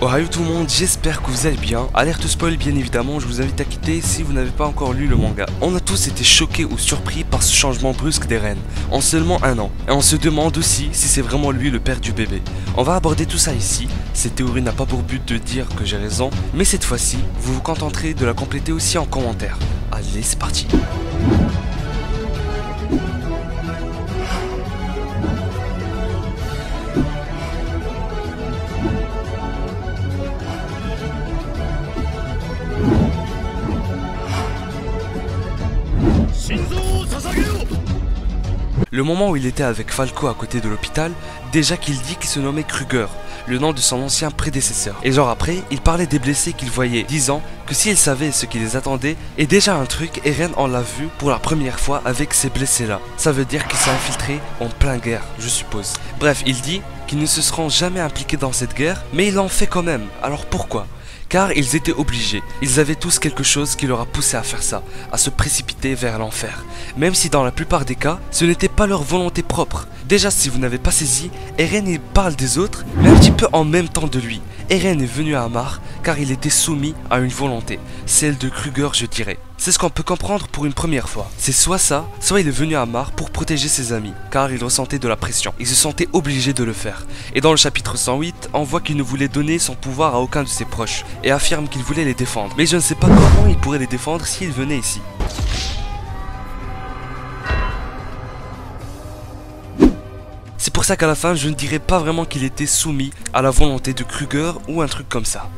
Ohayou tout le monde, j'espère que vous allez bien. Alerte spoil bien évidemment, je vous invite à quitter si vous n'avez pas encore lu le manga. On a tous été choqués ou surpris par ce changement brusque d'Eren en seulement un an. Et on se demande aussi si c'est vraiment lui le père du bébé. On va aborder tout ça ici. Cette théorie n'a pas pour but de dire que j'ai raison, mais cette fois-ci, vous vous contenterez de la compléter aussi en commentaire. Allez, c'est parti. Le moment où il était avec Falco à côté de l'hôpital, déjà qu'il dit qu'il se nommait Kruger, le nom de son ancien prédécesseur. Et genre après, il parlait des blessés qu'il voyait, disant que s'il savait ce qui les attendait, et déjà un truc, Eren en l'a vu pour la première fois avec ces blessés-là. Ça veut dire qu'il s'est infiltré en plein guerre, je suppose. Bref, il dit qu'ils ne se seront jamais impliqués dans cette guerre, mais il l'ont fait quand même. Alors pourquoi ? Car ils étaient obligés, ils avaient tous quelque chose qui leur a poussé à faire ça, à se précipiter vers l'enfer. Même si dans la plupart des cas, ce n'était pas leur volonté propre. Déjà si vous n'avez pas saisi, Eren il parle des autres, mais un petit peu en même temps de lui. Eren est venu à Amar car il était soumis à une volonté, celle de Kruger je dirais. C'est ce qu'on peut comprendre pour une première fois. C'est soit ça, soit il est venu à Amar pour protéger ses amis, car il ressentait de la pression. Il se sentait obligé de le faire. Et dans le chapitre 108, on voit qu'il ne voulait donner son pouvoir à aucun de ses proches, et affirme qu'il voulait les défendre. Mais je ne sais pas comment il pourrait les défendre s'il venait ici. C'est pour ça qu'à la fin, je ne dirais pas vraiment qu'il était soumis à la volonté de Kruger ou un truc comme ça.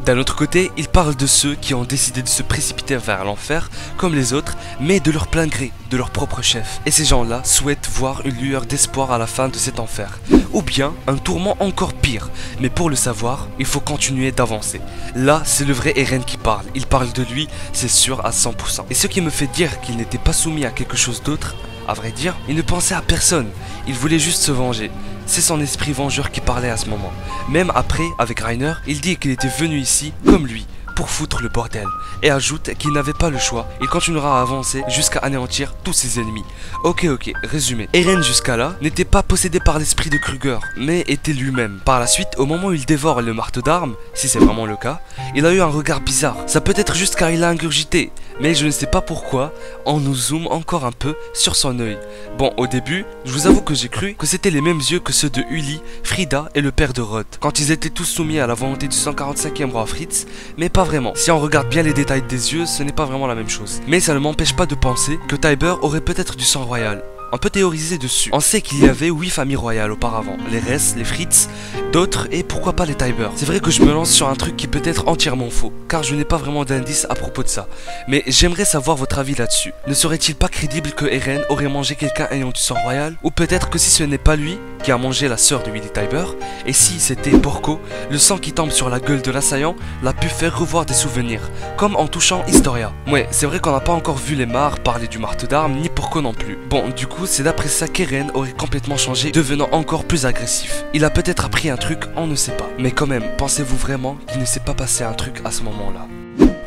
D'un autre côté, il parle de ceux qui ont décidé de se précipiter vers l'enfer, comme les autres, mais de leur plein gré, de leur propre chef. Et ces gens-là souhaitent voir une lueur d'espoir à la fin de cet enfer. Ou bien, un tourment encore pire. Mais pour le savoir, il faut continuer d'avancer. Là, c'est le vrai Eren qui parle. Il parle de lui, c'est sûr, à 100%. Et ce qui me fait dire qu'il n'était pas soumis à quelque chose d'autre, à vrai dire, il ne pensait à personne. Il voulait juste se venger. C'est son esprit vengeur qui parlait à ce moment. Même après, avec Reiner, il dit qu'il était venu ici, comme lui, pour foutre le bordel. Et ajoute qu'il n'avait pas le choix. Il continuera à avancer jusqu'à anéantir tous ses ennemis. Ok, résumé. Eren jusqu'à là n'était pas possédé par l'esprit de Kruger, mais était lui-même. Par la suite, au moment où il dévore le marteau d'armes, si c'est vraiment le cas, il a eu un regard bizarre. Ça peut être juste car il a ingurgité, mais je ne sais pas pourquoi, on nous zoome encore un peu sur son œil. Bon, au début, je vous avoue que j'ai cru que c'était les mêmes yeux que ceux de Uli, Frida et le père de Rod, quand ils étaient tous soumis à la volonté du 145e roi Fritz, mais pas vraiment. Si on regarde bien les détails des yeux, ce n'est pas vraiment la même chose. Mais ça ne m'empêche pas de penser que Tybur aurait peut-être du sang royal. On peut théoriser dessus. On sait qu'il y avait 8 familles royales auparavant. Les Ress, les Fritz, d'autres et pourquoi pas les Tybur. C'est vrai que je me lance sur un truc qui peut être entièrement faux, car je n'ai pas vraiment d'indices à propos de ça. Mais j'aimerais savoir votre avis là-dessus. Ne serait-il pas crédible que Eren aurait mangé quelqu'un ayant du sang royal? Ou peut-être que si ce n'est pas lui qui a mangé la sœur de Willy Tybur, et si c'était Porco, le sang qui tombe sur la gueule de l'assaillant l'a pu faire revoir des souvenirs, comme en touchant Historia. Ouais, c'est vrai qu'on n'a pas encore vu les Mars parler du marteau d'armes, ni Porco non plus. Bon, du coup, c'est d'après ça qu'Eren aurait complètement changé, devenant encore plus agressif. Il a peut-être appris un truc, on ne sait pas. Mais quand même, pensez-vous vraiment qu'il ne s'est pas passé un truc à ce moment-là?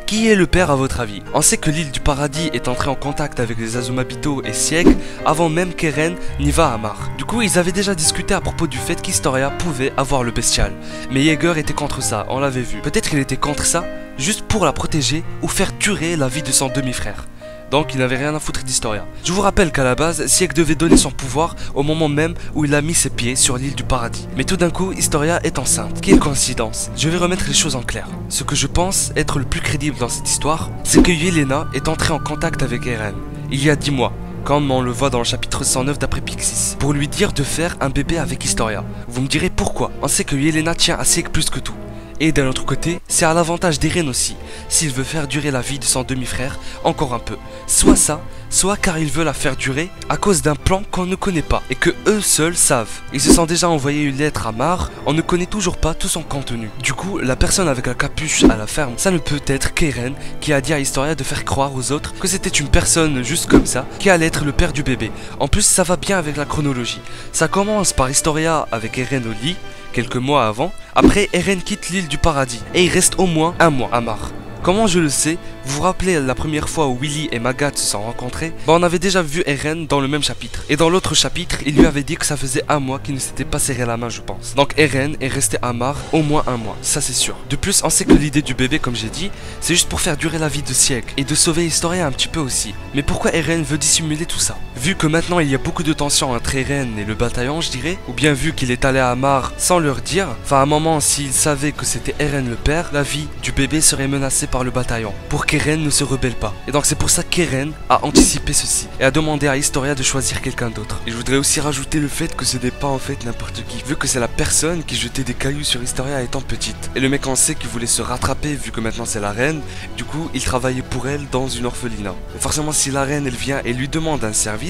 Qui est le père à votre avis? On sait que l'île du paradis est entrée en contact avec les Azumabito et Sieg avant même qu'Eren n'y va à Amar. Du coup, ils avaient déjà discuté à propos du fait qu'Historia pouvait avoir le bestial. Mais Jaeger était contre ça, on l'avait vu. Peut-être qu'il était contre ça, juste pour la protéger ou faire durer la vie de son demi-frère. Donc il n'avait rien à foutre d'Historia. Je vous rappelle qu'à la base, Sieg devait donner son pouvoir au moment même où il a mis ses pieds sur l'île du paradis. Mais tout d'un coup, Historia est enceinte. Quelle coïncidence. Je vais remettre les choses en clair. Ce que je pense être le plus crédible dans cette histoire, c'est que Yelena est entrée en contact avec Eren il y a 10 mois. Comme on le voit dans le chapitre 109 d'après Pixis, pour lui dire de faire un bébé avec Historia. Vous me direz pourquoi? On sait que Yelena tient à Sieg plus que tout. Et d'un autre côté, c'est à l'avantage d'Eren aussi, s'il veut faire durer la vie de son demi-frère encore un peu. Soit ça, soit car il veut la faire durer à cause d'un plan qu'on ne connaît pas et que eux seuls savent. Ils se sont déjà envoyé une lettre à Mar, on ne connaît toujours pas tout son contenu. Du coup, la personne avec la capuche à la ferme, ça ne peut être qu'Eren qui a dit à Historia de faire croire aux autres que c'était une personne juste comme ça qui allait être le père du bébé. En plus, ça va bien avec la chronologie. Ça commence par Historia avec Eren au lit, quelques mois avant. Après, Eren quitte l'île du paradis et il reste au moins un mois à Amar. Comment je le sais? Vous vous rappelez la première fois où Willy et Magat se sont rencontrés? On avait déjà vu Eren dans le même chapitre. Et dans l'autre chapitre, il lui avait dit que ça faisait un mois qu'il ne s'était pas serré la main, je pense. Donc Eren est resté amarre au moins un mois, ça c'est sûr. De plus, on sait que l'idée du bébé, comme j'ai dit, c'est juste pour faire durer la vie de siècles et de sauver Historia un petit peu aussi. Mais pourquoi Eren veut dissimuler tout ça? Vu que maintenant il y a beaucoup de tensions entre Eren et le bataillon, je dirais, ou bien vu qu'il est allé à Mar sans leur dire, enfin à un moment s'il savait que c'était Eren le père, la vie du bébé serait menacée par le bataillon, pour qu'Eren ne se rebelle pas. Et donc c'est pour ça qu'Eren a anticipé ceci, et a demandé à Historia de choisir quelqu'un d'autre. Et je voudrais aussi rajouter le fait que ce n'est pas en fait n'importe qui, vu que c'est la personne qui jetait des cailloux sur Historia étant petite. Et le mec on sait qu'il voulait se rattraper vu que maintenant c'est la reine, du coup il travaillait pour elle dans une orphelinat. Et forcément si la reine elle vient et lui demande un service,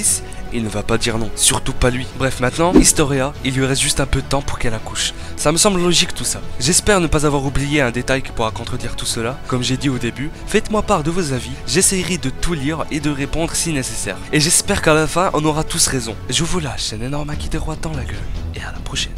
il ne va pas dire non, surtout pas lui. Bref, maintenant, Historia, il lui reste juste un peu de temps pour qu'elle accouche. Ça me semble logique tout ça. J'espère ne pas avoir oublié un détail qui pourra contredire tout cela. Comme j'ai dit au début, faites-moi part de vos avis, j'essaierai de tout lire et de répondre si nécessaire. Et j'espère qu'à la fin, on aura tous raison. Je vous lâche, c'est un énorme acquis de roi dans la gueule, et à la prochaine.